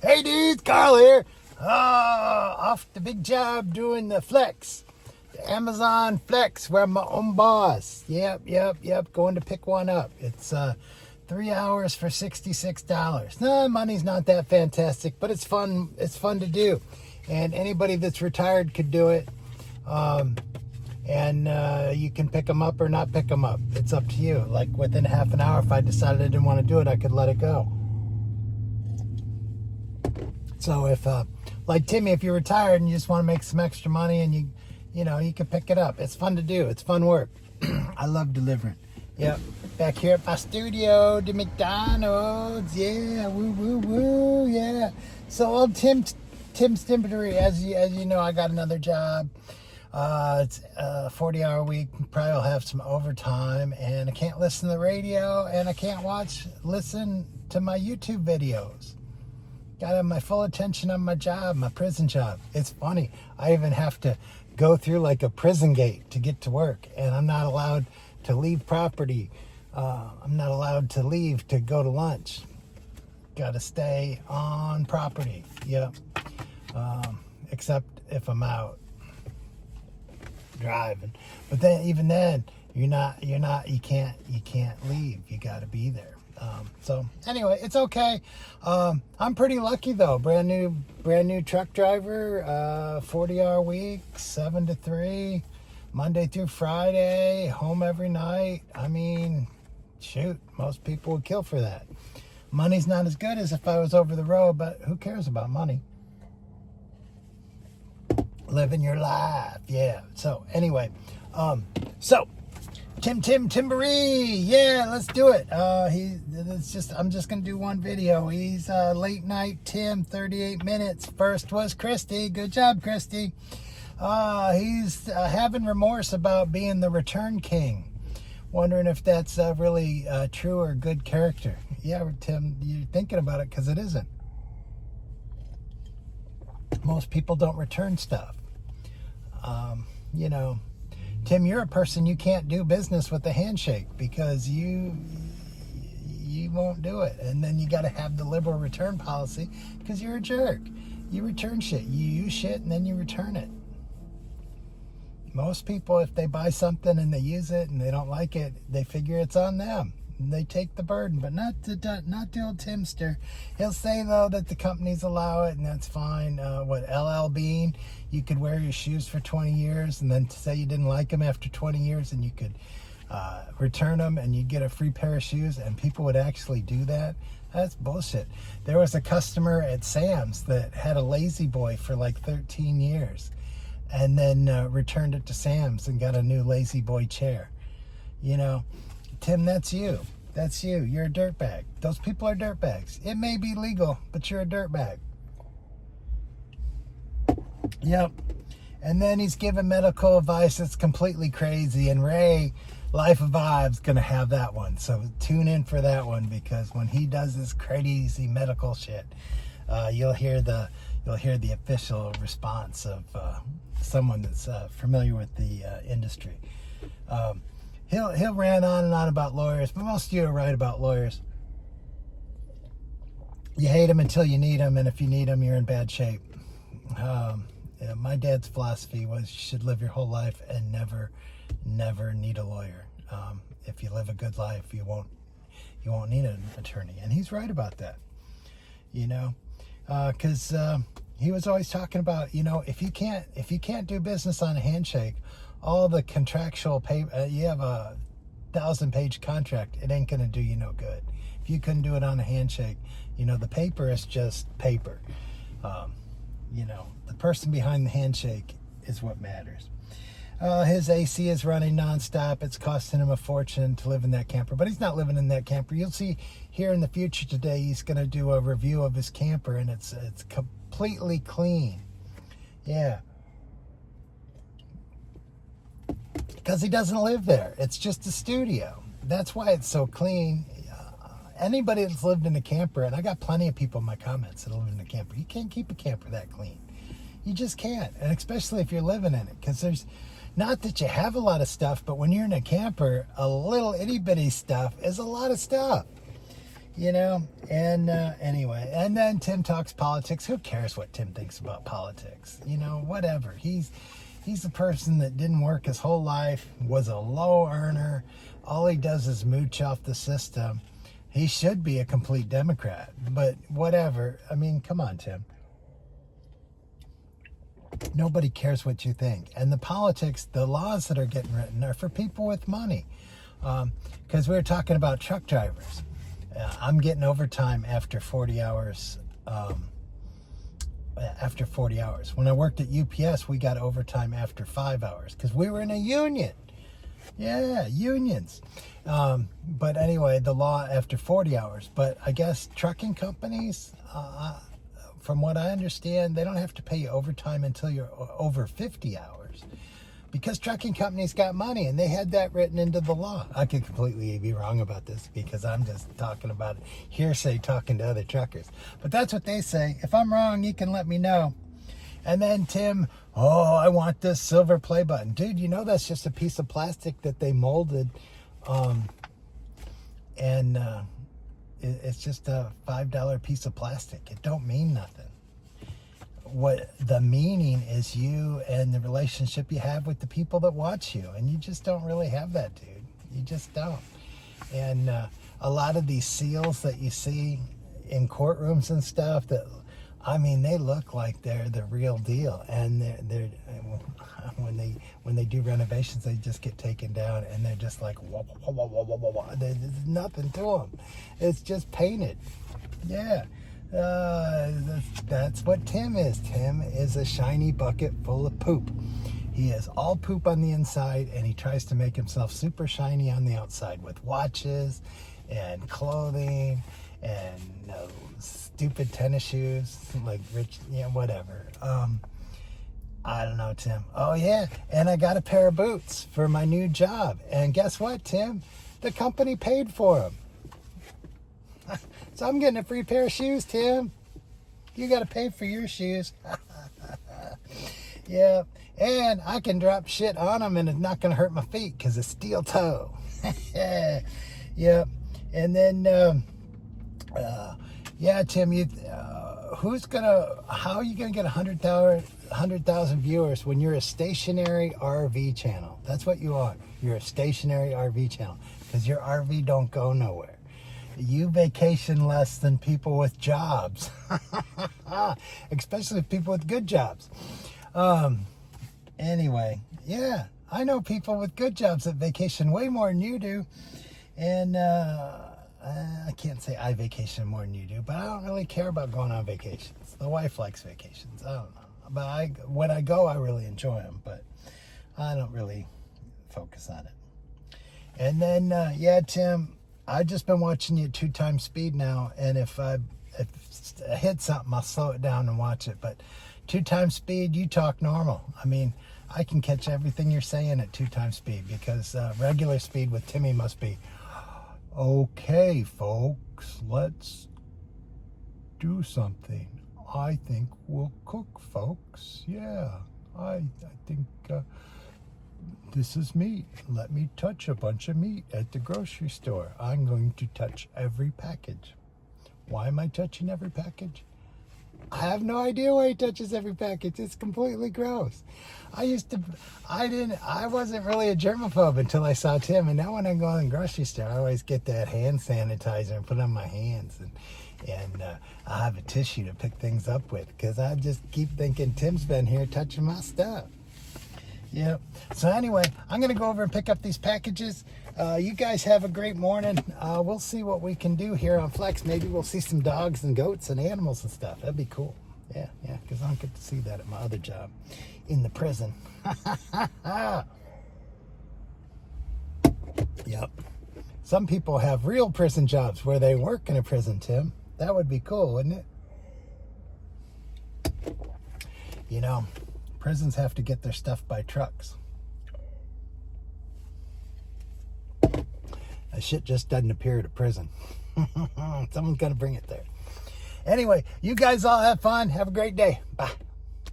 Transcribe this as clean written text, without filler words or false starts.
Hey dudes, Carl here. Off the big job doing the flex. The Amazon flex where I'm my own boss. Yep. Going to pick one up. It's 3 hours for $66. No, money's not that fantastic, but it's fun. It's fun to do. And anybody that's retired could do it. And you can pick them up or not pick them up. It's up to you. Like within half an hour, if I decided I didn't want to do it, I could let it go. So if, like Timmy, if you're retired and you just want to make some extra money and you can pick it up. It's fun to do. It's fun work. I love delivering. Yep. Back here at my studio, the McDonald's. Yeah, woo, yeah. So old Tim's Timbery, as you know, I got another job. It's a 40-hour week. Probably will have some overtime, and I can't listen to the radio, and I can't listen to my YouTube videos. Got to have my full attention on my job, my prison job. It's funny. I even have to go through like a prison gate to get to work, and I'm not allowed to leave property. I'm not allowed to leave to go to lunch. Got to stay on property. Yep. Except if I'm out driving. But then, even then, you can't leave. You got to be there. So anyway, it's okay. I'm pretty lucky though. Brand new truck driver, 40-hour week, 7 to 3, Monday through Friday, home every night. I mean, shoot, most people would kill for that. Money's not as good as if I was over the road, but who cares about money? Living your life, yeah. So anyway, I'm let's do it. I'm just gonna do one video. He's late night Tim, 38 minutes. First was Christy. Good job, Christy. He's having remorse about being the return king. Wondering if that's really true or good character. Yeah, Tim, you're thinking about it because it isn't. Most people don't return stuff. Tim, you're a person you can't do business with a handshake because you won't do it. And then you got to have the liberal return policy because you're a jerk. You return shit. You use shit and then you return it. Most people, if they buy something and they use it and they don't like it, they figure it's on them. And they take the burden, but not the old Timster. He'll say, though, that the companies allow it, and that's fine. LL Bean, you could wear your shoes for 20 years and then say you didn't like them after 20 years and you could return them and you'd get a free pair of shoes, and people would actually do that. That's bullshit. There was a customer at Sam's that had a Lazy Boy for like 13 years and then returned it to Sam's and got a new Lazy Boy chair. Tim, that's you. That's you. You're a dirtbag. Those people are dirtbags. It may be legal, but you're a dirtbag. Yep. And then he's giving medical advice that's completely crazy. And Ray, Life of Vibes, going to have that one. So tune in for that one, because when he does this crazy medical shit, you'll hear the official response of someone that's familiar with the industry. He'll rant on and on about lawyers, but most of you are right about lawyers. You hate them until you need them, and if you need them, you're in bad shape. My dad's philosophy was you should live your whole life and never need a lawyer. If you live a good life, you won't need an attorney, and he's right about that. Because he was always talking about, if you can't do business on a handshake, all the contractual paper, you have a 1,000-page contract, it ain't going to do you no good. If you couldn't do it on a handshake, the paper is just paper. The person behind the handshake is what matters. His AC is running nonstop. It's costing him a fortune to live in that camper, but he's not living in that camper. You'll see here in the future today, he's going to do a review of his camper, and it's completely clean. Yeah. Because he doesn't live there. It's just a studio. That's why it's so clean. Anybody that's lived in a camper, and I got plenty of people in my comments that live in a camper, you can't keep a camper that clean. You just can't. And especially if you're living in it. Because there's, not that you have a lot of stuff, but when you're in a camper, a little itty bitty stuff is a lot of stuff. you know. And anyway, and then Tim talks politics. Who cares what Tim thinks about politics? You know, whatever. He's a person that didn't work his whole life, was a low earner. All he does is mooch off the system. He should be a complete Democrat, but whatever. I mean, come on, Tim. Nobody cares what you think. And the politics, the laws that are getting written are for people with money. Because we were talking about truck drivers. I'm getting overtime after 40 hours. After 40 hours. When I worked at UPS, we got overtime after 5 hours because we were in a union. Yeah, unions. But anyway, the law after 40 hours. But I guess trucking companies, from what I understand, they don't have to pay you overtime until you're over 50 hours. Because trucking companies got money and they had that written into the law. I could completely be wrong about this because I'm just talking about hearsay, talking to other truckers. But that's what they say. If I'm wrong, you can let me know. And then Tim, oh, I want this silver play button. Dude, you know that's just a piece of plastic that they molded. It's just a $5 piece of plastic. It don't mean nothing. What the meaning is you and the relationship you have with the people that watch you. And you just don't really have that, dude. You just don't. And a lot of these seals that you see in courtrooms and stuff, that, I mean, they look like they're the real deal. And they're when they do renovations, they just get taken down and they're just like, wah, wah, wah, wah, wah, wah, wah. There's nothing to them. It's just painted. Yeah. That's what Tim is. Tim is a shiny bucket full of poop. He is all poop on the inside, and he tries to make himself super shiny on the outside with watches and clothing and stupid tennis shoes, like rich, whatever. I don't know, Tim. Oh, yeah, and I got a pair of boots for my new job. And guess what, Tim? The company paid for them. So I'm getting a free pair of shoes, Tim. You got to pay for your shoes. Yeah. And I can drop shit on them and it's not going to hurt my feet because it's steel toe. Yeah. And then, yeah, Tim, how are you going to get 100,000 viewers when you're a stationary RV channel? That's what you are. You're a stationary RV channel because your RV don't go nowhere. You vacation less than people with jobs, especially people with good jobs. Anyway, yeah, I know people with good jobs that vacation way more than you do. And I can't say I vacation more than you do, but I don't really care about going on vacations. The wife likes vacations. I don't know. But when I go, I really enjoy them, but I don't really focus on it. And then, yeah, Tim, I've just been watching you at 2 times speed now, and if I hit something, I'll slow it down and watch it. But 2 times speed, you talk normal. I mean, I can catch everything you're saying at 2 times speed because regular speed with Timmy must be, okay, folks, let's do something. I think we'll cook, folks. Yeah, I think... this is meat. Let me touch a bunch of meat at the grocery store. I'm going to touch every package. Why am I touching every package? I have no idea why he touches every package. It's completely gross. I wasn't really a germaphobe until I saw Tim. And now when I go in the grocery store, I always get that hand sanitizer and put it on my hands. And I have a tissue to pick things up with because I just keep thinking Tim's been here touching my stuff. Yep. So anyway, I'm going to go over and pick up these packages. You guys have a great morning. We'll see what we can do here on Flex. Maybe we'll see some dogs and goats and animals and stuff. That'd be cool. Yeah, because I don't get to see that at my other job in the prison. Yep. Some people have real prison jobs where they work in a prison, Tim. That would be cool, wouldn't it? You know, prisons have to get their stuff by trucks. That shit just doesn't appear at a prison. Someone's got to bring it there. Anyway, you guys all have fun. Have a great day. Bye.